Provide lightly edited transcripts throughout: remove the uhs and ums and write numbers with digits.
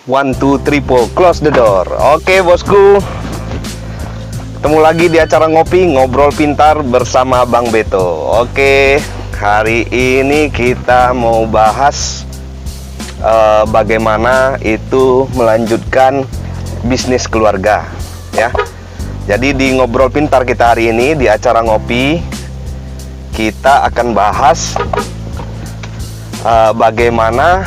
1, 2, 3, 4, close the door. Oke bosku, ketemu lagi di acara ngopi ngobrol pintar bersama Bang Beto. Oke, hari ini kita mau bahas bagaimana itu melanjutkan bisnis keluarga ya. Jadi di ngobrol pintar kita hari ini di acara ngopi, kita akan bahas bagaimana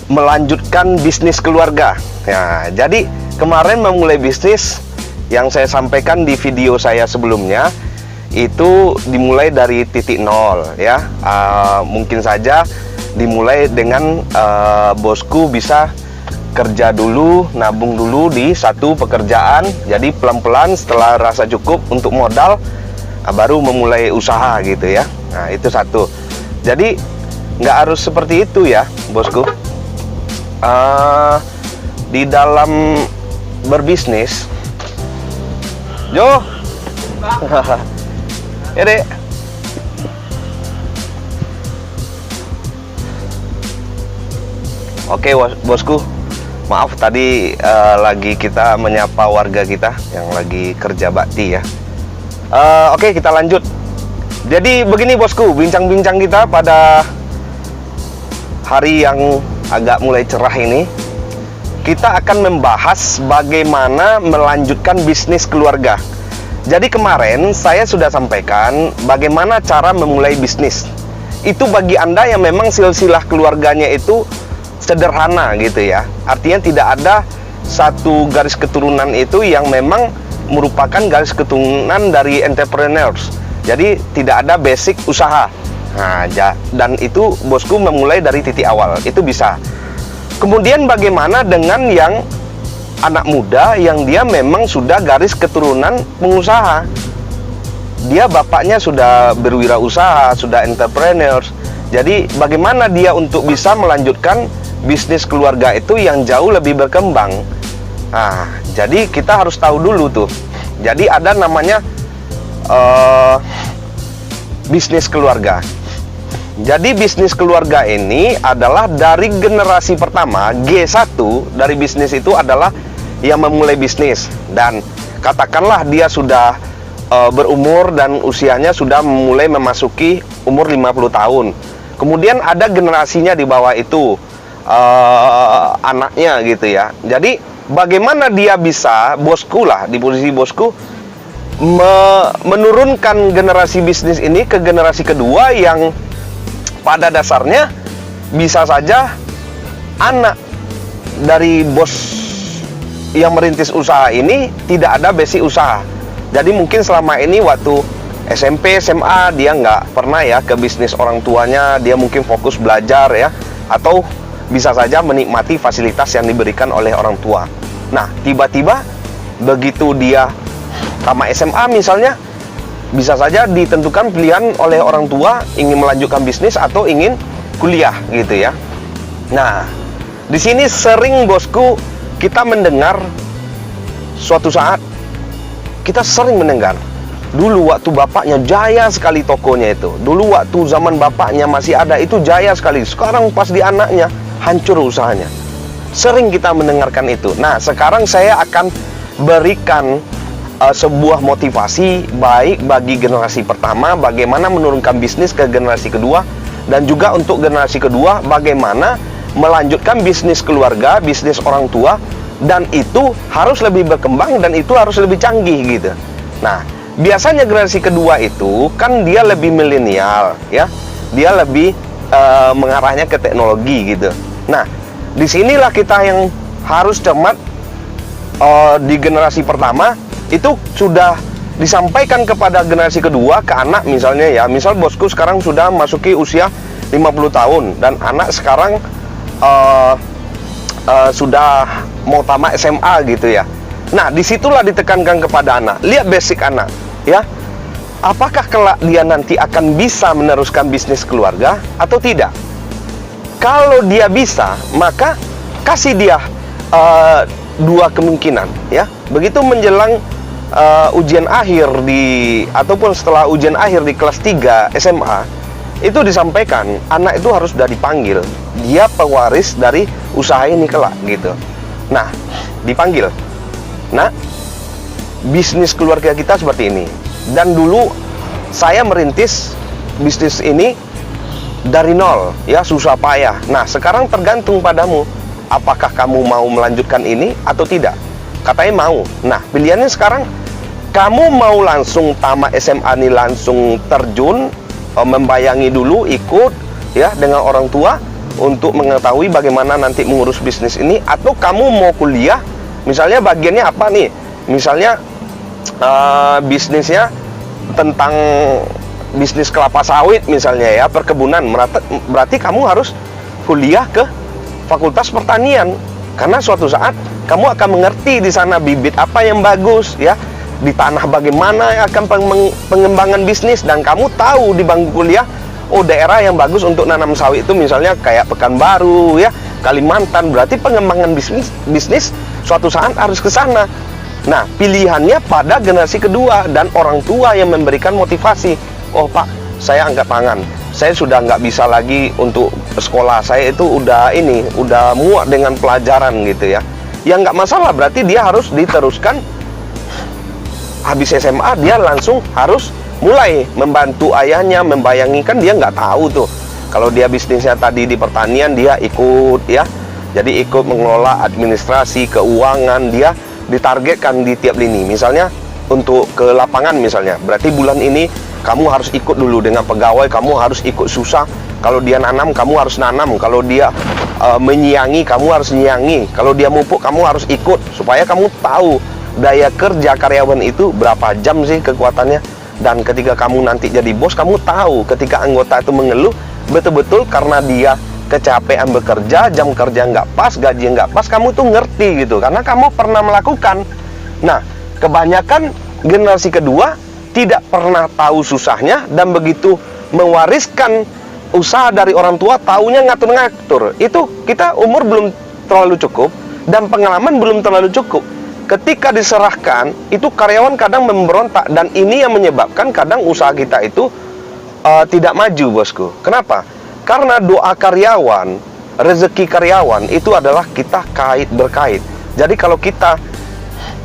melanjutkan bisnis keluarga. Ya, jadi kemarin memulai bisnis yang saya sampaikan di video saya sebelumnya itu dimulai dari titik nol ya. Mungkin saja dimulai dengan bosku bisa kerja dulu, nabung dulu di satu pekerjaan. Jadi pelan-pelan setelah rasa cukup untuk modal, baru memulai usaha gitu ya. Nah itu satu. Jadi nggak harus seperti itu ya bosku. Di dalam berbisnis, Jo, ya dek. Oke bosku, maaf tadi lagi kita menyapa warga kita yang lagi kerja bakti ya. Oke kita lanjut. Jadi begini bosku, bincang-bincang kita pada hari yang agak mulai cerah ini, kita akan membahas bagaimana melanjutkan bisnis keluarga. Jadi kemarin saya sudah sampaikan bagaimana cara memulai bisnis. Itu bagi Anda yang memang silsilah keluarganya itu sederhana gitu ya. Artinya tidak ada satu garis keturunan itu yang memang merupakan garis keturunan dari entrepreneurs. Jadi tidak ada basic usaha. Nah, dan itu bosku memulai dari titik awal, itu bisa. Kemudian bagaimana dengan yang anak muda yang dia memang sudah garis keturunan pengusaha. Dia bapaknya sudah berwirausaha, sudah entrepreneurs. Jadi bagaimana dia untuk bisa melanjutkan bisnis keluarga itu yang jauh lebih berkembang. Nah, jadi kita harus tahu dulu tuh. Jadi ada namanya bisnis keluarga. Jadi bisnis keluarga ini adalah dari generasi pertama, G1 dari bisnis itu adalah yang memulai bisnis. Dan katakanlah dia sudah berumur dan usianya sudah mulai memasuki umur 50 tahun. Kemudian ada generasinya di bawah itu, anaknya gitu ya. Jadi bagaimana dia bisa, bosku lah, di posisi bosku, menurunkan generasi bisnis ini ke generasi kedua yang pada dasarnya bisa saja anak dari bos yang merintis usaha ini tidak ada basic usaha. Jadi mungkin selama ini waktu SMP, SMA dia nggak pernah ya ke bisnis orang tuanya, dia mungkin fokus belajar ya, atau bisa saja menikmati fasilitas yang diberikan oleh orang tua. Nah tiba-tiba begitu dia tamat SMA misalnya, bisa saja ditentukan pilihan oleh orang tua ingin melanjutkan bisnis atau ingin kuliah gitu ya. Nah, di sini sering bosku kita mendengar suatu saat kita sering mendengar dulu waktu bapaknya jaya sekali tokonya itu. Dulu waktu zaman bapaknya masih ada itu jaya sekali. Sekarang pas di anaknya hancur usahanya. Sering kita mendengarkan itu. Nah, sekarang saya akan berikan sebuah motivasi baik bagi generasi pertama bagaimana menurunkan bisnis ke generasi kedua, dan juga untuk generasi kedua bagaimana melanjutkan bisnis keluarga, bisnis orang tua, dan itu harus lebih berkembang dan itu harus lebih canggih gitu. Nah, biasanya generasi kedua itu kan dia lebih milenial ya, dia lebih mengarahnya ke teknologi gitu. Nah, disinilah kita yang harus cermat. Di generasi pertama itu sudah disampaikan kepada generasi kedua, ke anak misalnya ya. Misal bosku sekarang sudah masuki usia 50 tahun dan anak sekarang sudah mau tamat SMA gitu ya. Nah disitulah ditekankan kepada anak, lihat basic anak ya. Apakah kelak dia nanti akan bisa meneruskan bisnis keluarga atau tidak? Kalau dia bisa, maka kasih dia dua kemungkinan ya. Begitu menjelang ujian akhir ataupun setelah ujian akhir di kelas 3 SMA, itu disampaikan, anak itu harus sudah dipanggil, dia pewaris dari usaha ini kelak gitu. Nah, dipanggil, nah, bisnis keluarga kita seperti ini. Dan dulu saya merintis bisnis ini dari nol, ya, susah payah. Nah, sekarang tergantung padamu, apakah kamu mau melanjutkan ini atau tidak. Katanya mau. Nah, pilihannya sekarang, kamu mau langsung tamat SMA ini langsung terjun, membayangi dulu, ikut ya dengan orang tua untuk mengetahui bagaimana nanti mengurus bisnis ini, atau kamu mau kuliah, misalnya bagiannya apa nih, misalnya bisnisnya tentang bisnis kelapa sawit misalnya, ya, perkebunan, berarti kamu harus kuliah ke Fakultas Pertanian, karena suatu saat kamu akan mengerti di sana bibit apa yang bagus, ya, di tanah bagaimana akan pengembangan bisnis, dan kamu tahu di bangku kuliah, oh, daerah yang bagus untuk nanam sawit itu misalnya kayak Pekanbaru, ya, Kalimantan, berarti pengembangan bisnis suatu saat harus ke sana. Nah, pilihannya pada generasi kedua dan orang tua yang memberikan motivasi. Oh, Pak, saya angkat tangan, saya sudah nggak bisa lagi untuk sekolah, saya itu udah muak dengan pelajaran gitu ya. Ya nggak masalah, berarti dia harus diteruskan. Habis SMA dia langsung harus mulai membantu ayahnya, membayangi, kan dia nggak tahu tuh. Kalau dia bisnisnya tadi di pertanian, dia ikut, ya, jadi ikut mengelola administrasi, keuangan, dia ditargetkan di tiap lini. Misalnya untuk ke lapangan misalnya, berarti bulan ini kamu harus ikut dulu dengan pegawai, kamu harus ikut susah. Kalau dia nanam, kamu harus nanam. Kalau dia menyiangi, kamu harus nyiangi. Kalau dia mupuk, kamu harus ikut, supaya kamu tahu daya kerja karyawan itu berapa jam sih kekuatannya. Dan ketika kamu nanti jadi bos, kamu tahu ketika anggota itu mengeluh, betul-betul karena dia kecapean bekerja, jam kerja nggak pas, gaji nggak pas, kamu tuh ngerti gitu, karena kamu pernah melakukan. Nah, kebanyakan generasi kedua tidak pernah tahu susahnya, dan begitu mewariskan usaha dari orang tua, taunya ngatur-ngatur. Itu kita umur belum terlalu cukup, dan pengalaman belum terlalu cukup. Ketika diserahkan, itu karyawan kadang memberontak, dan ini yang menyebabkan kadang usaha kita itu tidak maju, bosku. Kenapa? Karena doa karyawan, rezeki karyawan itu adalah kita berkait. Jadi kalau kita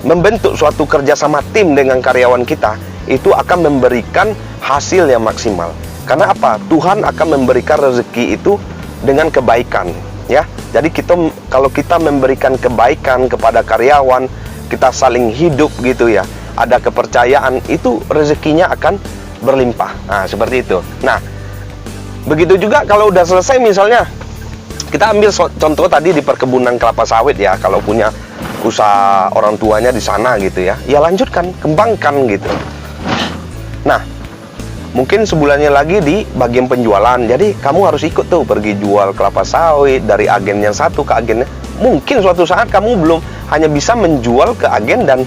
membentuk suatu kerjasama tim dengan karyawan kita, itu akan memberikan hasil yang maksimal. Karena apa? Tuhan akan memberikan rezeki itu dengan kebaikan, ya. Jadi kalau kita memberikan kebaikan kepada karyawan, kita saling hidup gitu ya, ada kepercayaan, itu rezekinya akan berlimpah. Nah, seperti itu. Nah, begitu juga kalau udah selesai, misalnya kita ambil contoh tadi di perkebunan kelapa sawit ya, kalau punya usaha orang tuanya di sana gitu ya, ya lanjutkan, kembangkan gitu. Nah, mungkin sebulannya lagi di bagian penjualan, jadi kamu harus ikut tuh pergi jual kelapa sawit dari agen yang satu ke agen. Mungkin suatu saat kamu belum hanya bisa menjual ke agen, dan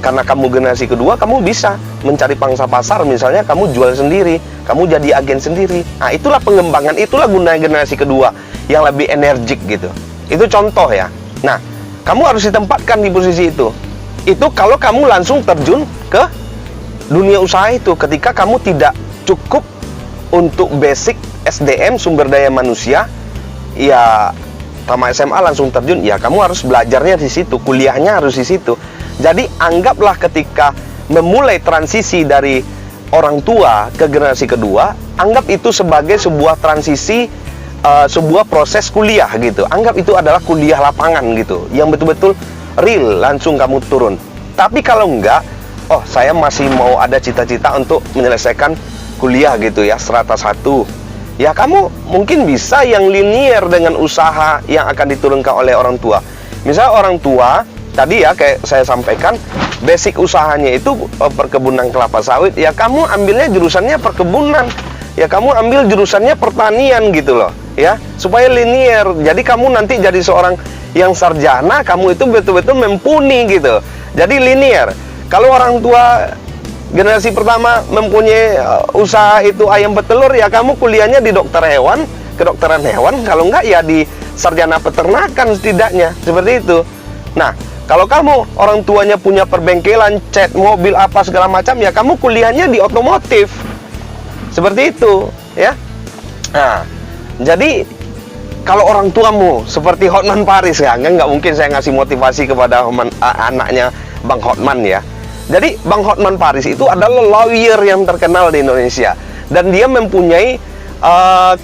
karena kamu generasi kedua, kamu bisa mencari pangsa pasar, misalnya kamu jual sendiri, kamu jadi agen sendiri. Nah, itulah pengembangan, itulah gunanya generasi kedua yang lebih energik gitu. Itu contoh ya. Nah, kamu harus ditempatkan di posisi itu. Itu kalau kamu langsung terjun ke dunia usaha itu, ketika kamu tidak cukup untuk basic SDM, sumber daya manusia, ya sama SMA langsung terjun, ya kamu harus belajarnya di situ, kuliahnya harus di situ. Jadi anggaplah ketika memulai transisi dari orang tua ke generasi kedua, anggap itu sebagai sebuah transisi, sebuah proses kuliah gitu. Anggap itu adalah kuliah lapangan gitu, yang betul-betul real, langsung kamu turun. Tapi kalau enggak, oh saya masih mau ada cita-cita untuk menyelesaikan kuliah gitu ya, strata 1. Ya kamu mungkin bisa yang linear dengan usaha yang akan diturunkan oleh orang tua. Misalnya orang tua tadi ya, kayak saya sampaikan, basic usahanya itu perkebunan kelapa sawit, ya kamu ambilnya jurusannya perkebunan, ya kamu ambil jurusannya pertanian gitu loh ya, supaya linear. Jadi kamu nanti jadi seorang yang sarjana, kamu itu betul-betul mumpuni gitu. Jadi linear. Kalau orang tua generasi pertama mempunyai usaha itu ayam petelur, ya kamu kuliahnya di dokter hewan, kedokteran hewan, kalau enggak ya di sarjana peternakan setidaknya, seperti itu. Nah, kalau kamu orang tuanya punya perbengkelan, cat mobil apa segala macam, ya kamu kuliahnya di otomotif. Seperti itu, ya. Nah, jadi kalau orang tuamu seperti Hotman Paris ya, nggak mungkin saya ngasih motivasi kepada anaknya Bang Hotman ya. Jadi Bang Hotman Paris itu adalah lawyer yang terkenal di Indonesia, dan dia mempunyai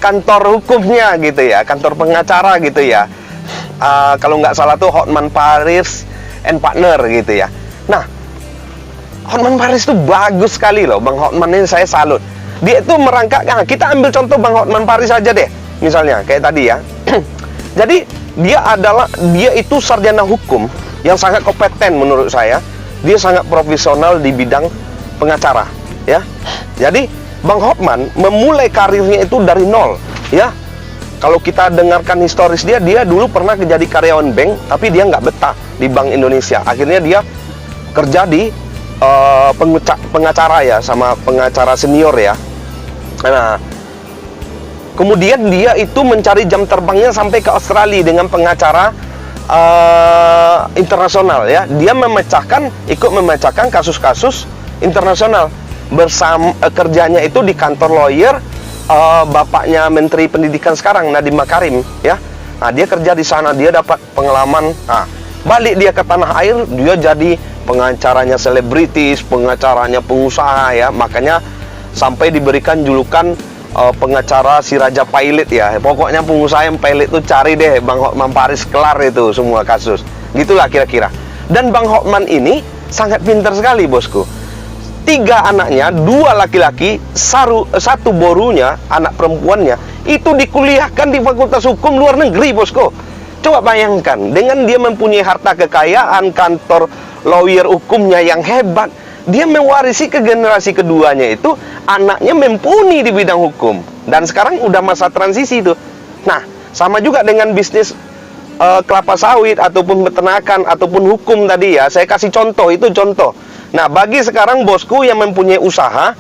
kantor hukumnya gitu ya, kantor pengacara gitu ya. Kalau nggak salah tuh Hotman Paris and Partner gitu ya. Nah, Hotman Paris itu bagus sekali loh. Bang Hotman ini saya salut. Dia itu merangkak. Nah, kita ambil contoh Bang Hotman Paris aja deh. Misalnya kayak tadi ya. Jadi dia itu sarjana hukum yang sangat kompeten menurut saya. Dia sangat profesional di bidang pengacara ya. Jadi Bang Hotman memulai karirnya itu dari nol ya. Kalau kita dengarkan historis dia dulu pernah jadi karyawan bank, tapi dia nggak betah di Bank Indonesia. Akhirnya dia kerja di pengacara ya, sama pengacara senior ya. Nah, kemudian dia itu mencari jam terbangnya sampai ke Australia dengan pengacara internasional ya. Dia ikut memecahkan kasus-kasus internasional bersama kerjanya itu di kantor lawyer bapaknya Menteri Pendidikan sekarang, Nadiem Makarim ya. Nah, dia kerja di sana, dia dapat pengalaman. Nah, balik dia ke tanah air, dia jadi pengacaranya selebritis, pengacaranya pengusaha ya. Makanya sampai diberikan julukan pengacara si Raja Pilot ya. Pokoknya pengusaha yang pilot tuh cari deh Bang Hotman Paris, kelar itu semua kasus. Gitulah kira-kira. Dan Bang Hotman ini sangat pintar sekali bosku. 3 anaknya, 2 laki-laki, 1 borunya, anak perempuannya, itu dikuliahkan di Fakultas Hukum luar negeri, bosku. Coba bayangkan, dengan dia mempunyai harta kekayaan, kantor lawyer hukumnya yang hebat, dia mewarisi ke generasi keduanya itu, anaknya mumpuni di bidang hukum. Dan sekarang udah masa transisi tuh. Nah, sama juga dengan bisnis kelapa sawit, ataupun peternakan, ataupun hukum tadi ya. Saya kasih contoh, itu contoh. Nah, bagi sekarang bosku yang mempunyai usaha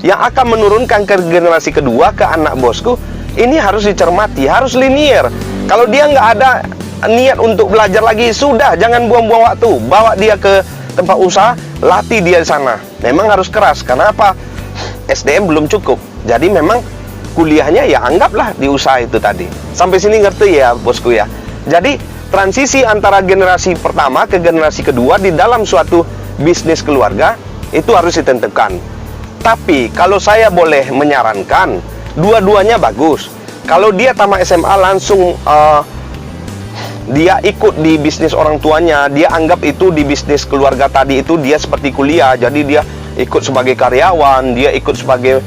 yang akan menurunkan ke generasi kedua, ke anak bosku, ini harus dicermati, harus linear. Kalau dia nggak ada niat untuk belajar lagi, sudah, jangan buang-buang waktu. Bawa dia ke tempat usaha, latih dia di sana. Memang harus keras, karena apa? SDM belum cukup. Jadi memang kuliahnya ya anggaplah di usaha itu tadi. Sampai sini ngerti ya bosku ya. Jadi transisi antara generasi pertama ke generasi kedua di dalam suatu bisnis keluarga itu harus ditentukan. Tapi kalau saya boleh menyarankan, dua-duanya bagus. Kalau dia tamat SMA langsung dia ikut di bisnis orang tuanya, dia anggap itu di bisnis keluarga tadi itu dia seperti kuliah. Jadi dia ikut sebagai karyawan, dia ikut sebagai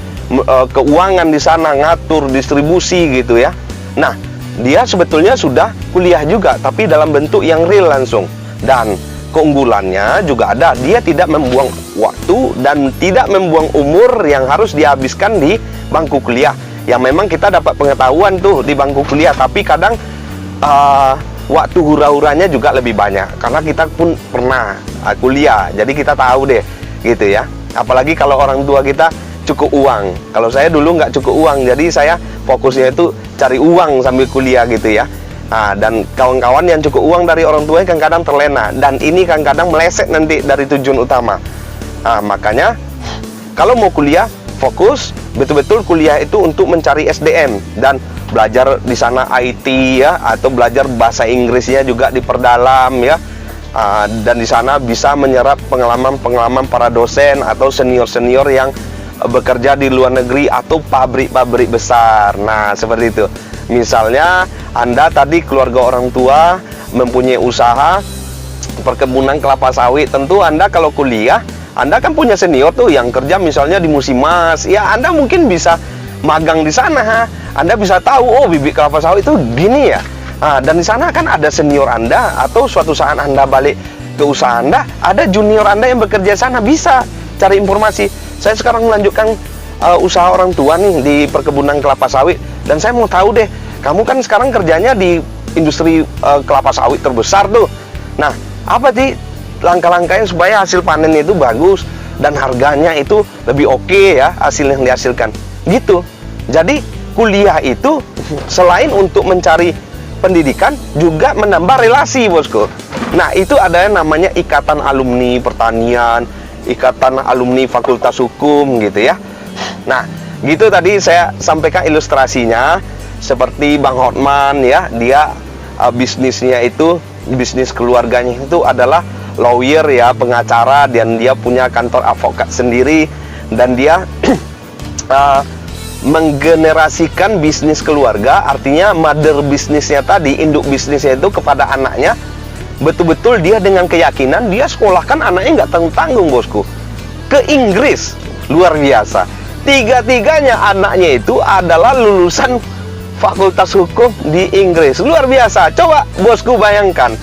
keuangan di sana, ngatur distribusi gitu ya. Nah, dia sebetulnya sudah kuliah juga, tapi dalam bentuk yang real langsung. Dan keunggulannya juga ada, dia tidak membuang waktu dan tidak membuang umur yang harus dihabiskan di bangku kuliah. Yang memang kita dapat pengetahuan tuh di bangku kuliah, tapi kadang waktu hura-huranya juga lebih banyak, karena kita pun pernah kuliah, jadi kita tahu deh gitu ya. Apalagi kalau orang tua kita cukup uang. Kalau saya dulu nggak cukup uang, jadi saya fokusnya itu cari uang sambil kuliah gitu ya. Nah, dan kawan-kawan yang cukup uang dari orang tuanya kadang-kadang terlena, dan ini kadang-kadang meleset nanti dari tujuan utama. Nah, makanya kalau mau kuliah, fokus betul-betul kuliah itu untuk mencari SDM dan belajar di sana IT ya, atau belajar bahasa Inggrisnya juga diperdalam ya. Dan di sana bisa menyerap pengalaman-pengalaman para dosen atau senior-senior yang bekerja di luar negeri atau pabrik-pabrik besar. Nah, seperti itu. Misalnya Anda tadi keluarga orang tua mempunyai usaha perkebunan kelapa sawit, tentu Anda kalau kuliah, Anda kan punya senior tuh yang kerja misalnya di Musimas. Ya, Anda mungkin bisa magang di sana. Anda bisa tahu, oh bibit kelapa sawit itu gini ya. Dan di sana kan ada senior Anda, atau suatu saat Anda balik ke usaha Anda, ada junior Anda yang bekerja sana, bisa cari informasi. Saya sekarang melanjutkan usaha orang tua nih di perkebunan kelapa sawit, dan saya mau tahu deh, kamu kan sekarang kerjanya di industri kelapa sawit terbesar tuh. Nah, apa sih langkah-langkahnya supaya hasil panennya itu bagus dan harganya itu lebih oke ya, hasil yang dihasilkan gitu. Jadi kuliah itu selain untuk mencari pendidikan, juga menambah relasi bosku. Nah, itu ada yang namanya ikatan alumni pertanian, ikatan alumni fakultas hukum gitu ya. Nah, gitu tadi saya sampaikan ilustrasinya. Seperti Bang Hotman ya, dia bisnisnya itu, bisnis keluarganya itu adalah lawyer ya, pengacara, dan dia punya kantor advokat sendiri, dan dia menggenerasikan bisnis keluarga. Artinya mother bisnisnya tadi, induk bisnisnya itu kepada anaknya, betul-betul dia dengan keyakinan dia sekolahkan anaknya nggak tanggung-tanggung bosku, ke Inggris. Luar biasa, tiga-tiganya anaknya itu adalah lulusan fakultas hukum di Inggris. Luar biasa. Coba bosku bayangkan,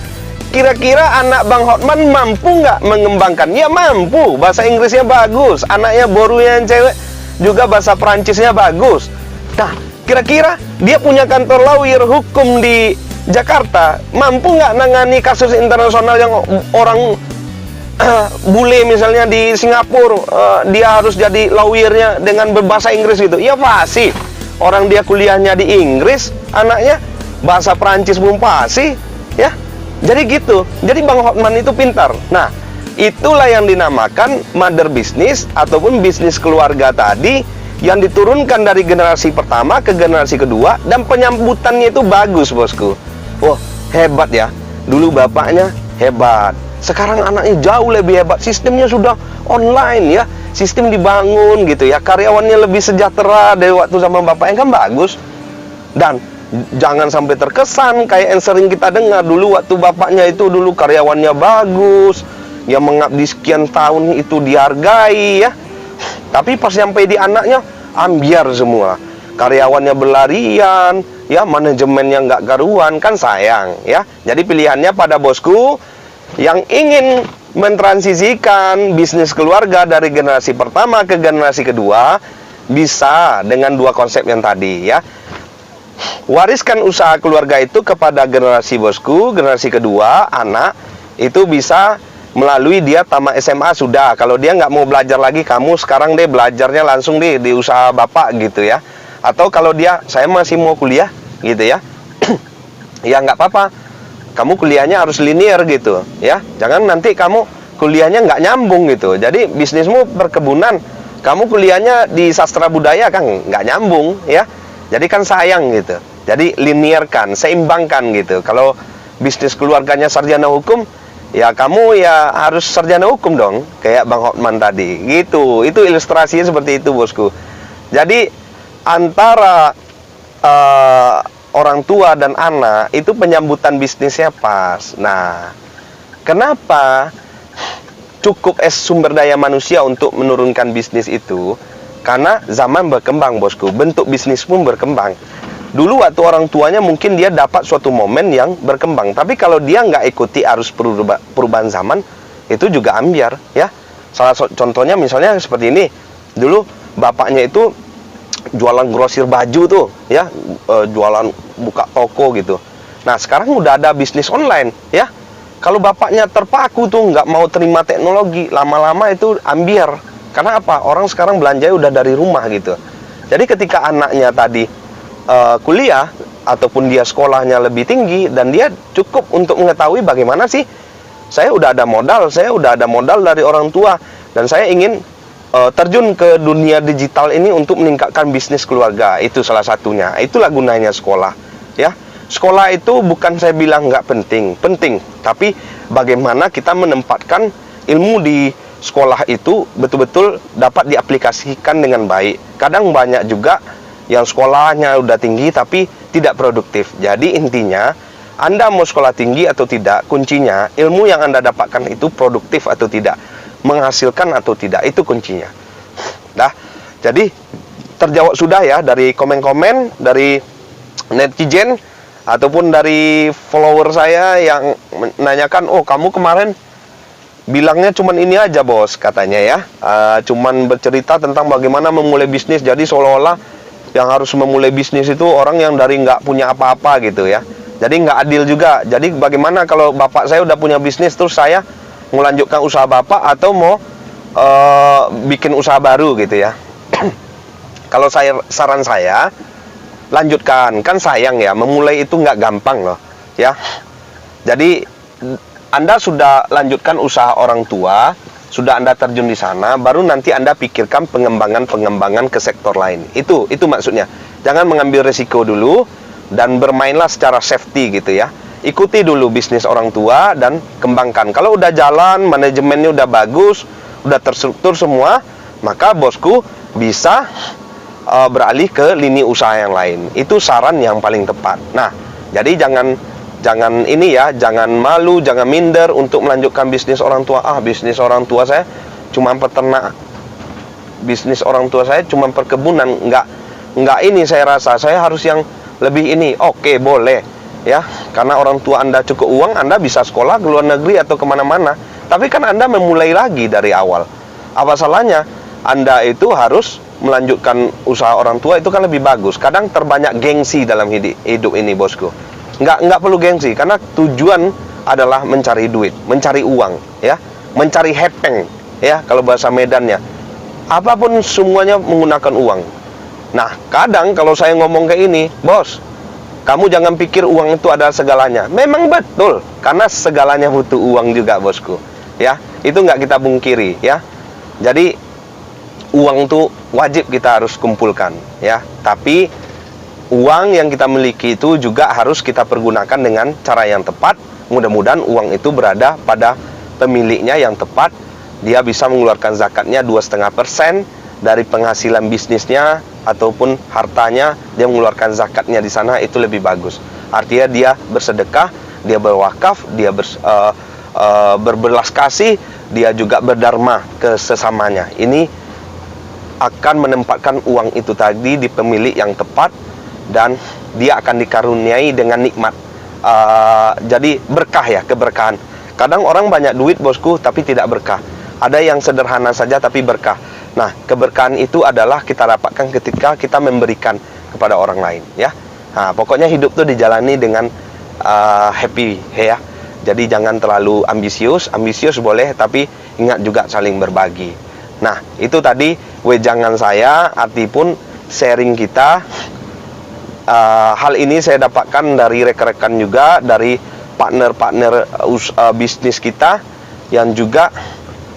kira-kira anak Bang Hotman mampu nggak mengembangkan? Ya mampu, bahasa Inggrisnya bagus, anaknya borunya yang cewek juga bahasa Perancisnya bagus. Nah, kira-kira dia punya kantor lawyer hukum di Jakarta, mampu nggak nangani kasus internasional yang orang bule misalnya di Singapura, dia harus jadi lawyernya dengan berbahasa Inggris gitu? Ya pasti. Orang dia kuliahnya di Inggris, anaknya bahasa Perancis belum pasti, ya. Jadi gitu. Jadi Bang Hotman itu pintar. Nah, itulah yang dinamakan mother business ataupun bisnis keluarga tadi, yang diturunkan dari generasi pertama ke generasi kedua, dan penyambutannya itu bagus bosku. Wah, hebat ya. Dulu bapaknya hebat, sekarang anaknya jauh lebih hebat. Sistemnya sudah online ya, sistem dibangun gitu ya, karyawannya lebih sejahtera dari waktu zaman bapaknya, kan bagus. Dan jangan sampai terkesan kayak yang sering kita dengar dulu waktu bapaknya itu, dulu karyawannya bagus, yang mengabdi sekian tahun itu dihargai ya, tapi pas sampai di anaknya ambiar semua, karyawannya berlarian ya, manajemennya nggak karuan, kan sayang ya. Jadi pilihannya pada bosku yang ingin mentransisikan bisnis keluarga dari generasi pertama ke generasi kedua, bisa dengan dua konsep yang tadi ya. Wariskan usaha keluarga itu kepada generasi bosku, generasi kedua, anak itu bisa melalui dia tamat SMA sudah. Kalau dia nggak mau belajar lagi, kamu sekarang deh belajarnya langsung deh di usaha bapak gitu ya. Atau kalau dia, saya masih mau kuliah gitu ya, ya nggak apa-apa, kamu kuliahnya harus linear gitu ya. Jangan nanti kamu kuliahnya nggak nyambung gitu. Jadi bisnismu perkebunan, kamu kuliahnya di sastra budaya, kan nggak nyambung ya. Jadi kan sayang gitu. Jadi linearkan, seimbangkan gitu. Kalau bisnis keluarganya sarjana hukum, ya kamu ya harus sarjana hukum dong, kayak Bang Hotman tadi gitu. Itu ilustrasinya seperti itu bosku. Jadi antara orang tua dan anak itu penyambutan bisnisnya pas. Nah, kenapa cukup sumber daya manusia untuk menurunkan bisnis itu? Karena zaman berkembang bosku, bentuk bisnis pun berkembang. Dulu waktu orang tuanya mungkin dia dapat suatu momen yang berkembang, tapi kalau dia nggak ikuti arus perubahan zaman, itu juga ambiar ya. Salah contohnya misalnya seperti ini. Dulu bapaknya itu jualan grosir baju tuh ya, jualan buka toko gitu. Nah sekarang udah ada bisnis online ya. Kalau bapaknya terpaku tuh nggak mau terima teknologi, lama-lama itu ambiar. Karena apa? Orang sekarang belanja udah dari rumah gitu. Jadi ketika anaknya tadi kuliah ataupun dia sekolahnya lebih tinggi, dan dia cukup untuk mengetahui bagaimana sih, saya udah ada modal dari orang tua, dan saya ingin terjun ke dunia digital ini untuk meningkatkan bisnis keluarga. Itu salah satunya. Itulah gunanya sekolah ya. Sekolah itu bukan saya bilang nggak penting, penting, tapi bagaimana kita menempatkan ilmu di sekolah itu betul-betul dapat diaplikasikan dengan baik. Kadang banyak juga yang sekolahnya udah tinggi tapi tidak produktif. Jadi intinya, Anda mau sekolah tinggi atau tidak, kuncinya ilmu yang Anda dapatkan itu produktif atau tidak, menghasilkan atau tidak, itu kuncinya. Nah, jadi terjawab sudah ya dari komen-komen dari netizen ataupun dari follower saya yang menanyakan, oh kamu kemarin bilangnya cuman ini aja bos, katanya ya, cuman bercerita tentang bagaimana memulai bisnis, jadi seolah-olah yang harus memulai bisnis itu orang yang dari nggak punya apa-apa gitu ya. Jadi nggak adil juga. Jadi bagaimana kalau bapak saya udah punya bisnis terus saya melanjutkan usaha bapak atau mau bikin usaha baru gitu ya. Kalau saran saya, lanjutkan, kan sayang ya, memulai itu nggak gampang loh ya. Jadi Anda sudah lanjutkan usaha orang tua, sudah Anda terjun di sana, baru nanti Anda pikirkan pengembangan ke sektor lain. Itu maksudnya. Jangan mengambil resiko dulu dan bermainlah secara safety gitu ya. Ikuti dulu bisnis orang tua dan kembangkan. Kalau udah jalan, manajemennya udah bagus, udah terstruktur semua, maka bosku bisa beralih ke lini usaha yang lain. Itu saran yang paling tepat. Nah, jadi jangan ini ya, jangan malu, jangan minder untuk melanjutkan bisnis orang tua. Bisnis orang tua saya cuma peternak, bisnis orang tua saya cuma perkebunan. Enggak ini saya rasa, saya harus yang lebih ini. Oke, boleh ya, karena orang tua Anda cukup uang, Anda bisa sekolah ke luar negeri atau kemana-mana. Tapi kan Anda memulai lagi dari awal. Apa salahnya Anda itu harus melanjutkan usaha orang tua? Itu kan lebih bagus. Kadang terbanyak gengsi dalam hidup ini bosku. Nggak perlu gengsi, karena tujuan adalah mencari duit, mencari uang ya, mencari hepeng ya, kalau bahasa Medannya. Apapun semuanya menggunakan uang. Nah, kadang kalau saya ngomong kayak ini, bos, kamu jangan pikir uang itu adalah segalanya. Memang betul, karena segalanya butuh uang juga bosku ya, itu nggak kita pungkiri ya. Jadi uang itu wajib kita harus kumpulkan ya, tapi uang yang kita miliki itu juga harus kita pergunakan dengan cara yang tepat. Mudah-mudahan uang itu berada pada pemiliknya yang tepat. Dia bisa mengeluarkan zakatnya 2,5% dari penghasilan bisnisnya ataupun hartanya, dia mengeluarkan zakatnya di sana, itu lebih bagus. Artinya dia bersedekah, dia berwakaf, dia berbelas kasih, dia juga berdharma ke sesamanya. Ini akan menempatkan uang itu tadi di pemilik yang tepat, dan dia akan dikaruniai dengan nikmat. Jadi berkah ya, keberkahan. Kadang orang banyak duit bosku tapi tidak berkah. Ada yang sederhana saja tapi berkah. Nah, keberkahan itu adalah kita dapatkan ketika kita memberikan kepada orang lain ya. Nah, pokoknya hidup tuh dijalani dengan happy ya. Jadi jangan terlalu ambisius boleh, tapi ingat juga saling berbagi. Nah, itu tadi wejangan saya, arti pun sharing kita. Hal ini saya dapatkan dari rekan-rekan juga, dari partner-partner bisnis kita yang juga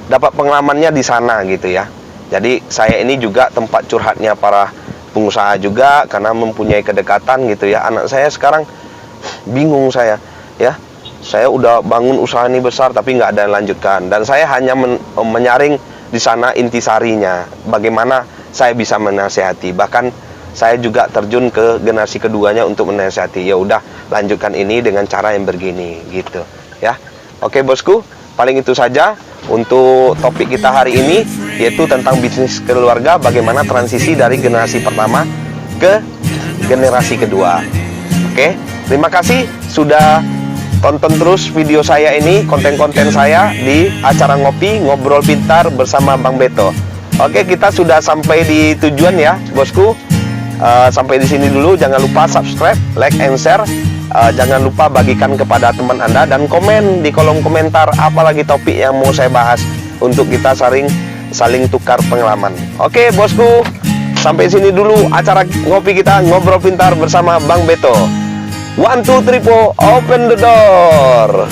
dapat pengalamannya di sana gitu ya. Jadi saya ini juga tempat curhatnya para pengusaha juga, karena mempunyai kedekatan gitu ya. Anak saya sekarang bingung saya ya. Saya udah bangun usaha ini besar tapi nggak ada yang lanjutkan, dan saya hanya menyaring di sana intisarinya, bagaimana saya bisa menasihati. Bahkan saya juga terjun ke generasi keduanya untuk menasihati. Ya udah, lanjutkan ini dengan cara yang begini gitu ya. Oke bosku, paling itu saja untuk topik kita hari ini, yaitu tentang bisnis keluarga, bagaimana transisi dari generasi pertama ke generasi kedua. Oke, terima kasih sudah tonton terus video saya ini, konten-konten saya di acara Ngobrol Pintar bersama Bang Beto. Oke, kita sudah sampai di tujuan ya bosku. Sampai di sini dulu. Jangan lupa subscribe, like, and share. Jangan lupa bagikan kepada teman Anda, dan komen di kolom komentar apalagi topik yang mau saya bahas untuk kita saling tukar pengalaman. Oke bosku, sampai sini dulu acara ngopi kita, Ngobrol Pintar bersama Bang Beto. 1, 2, 3, 4, open the door.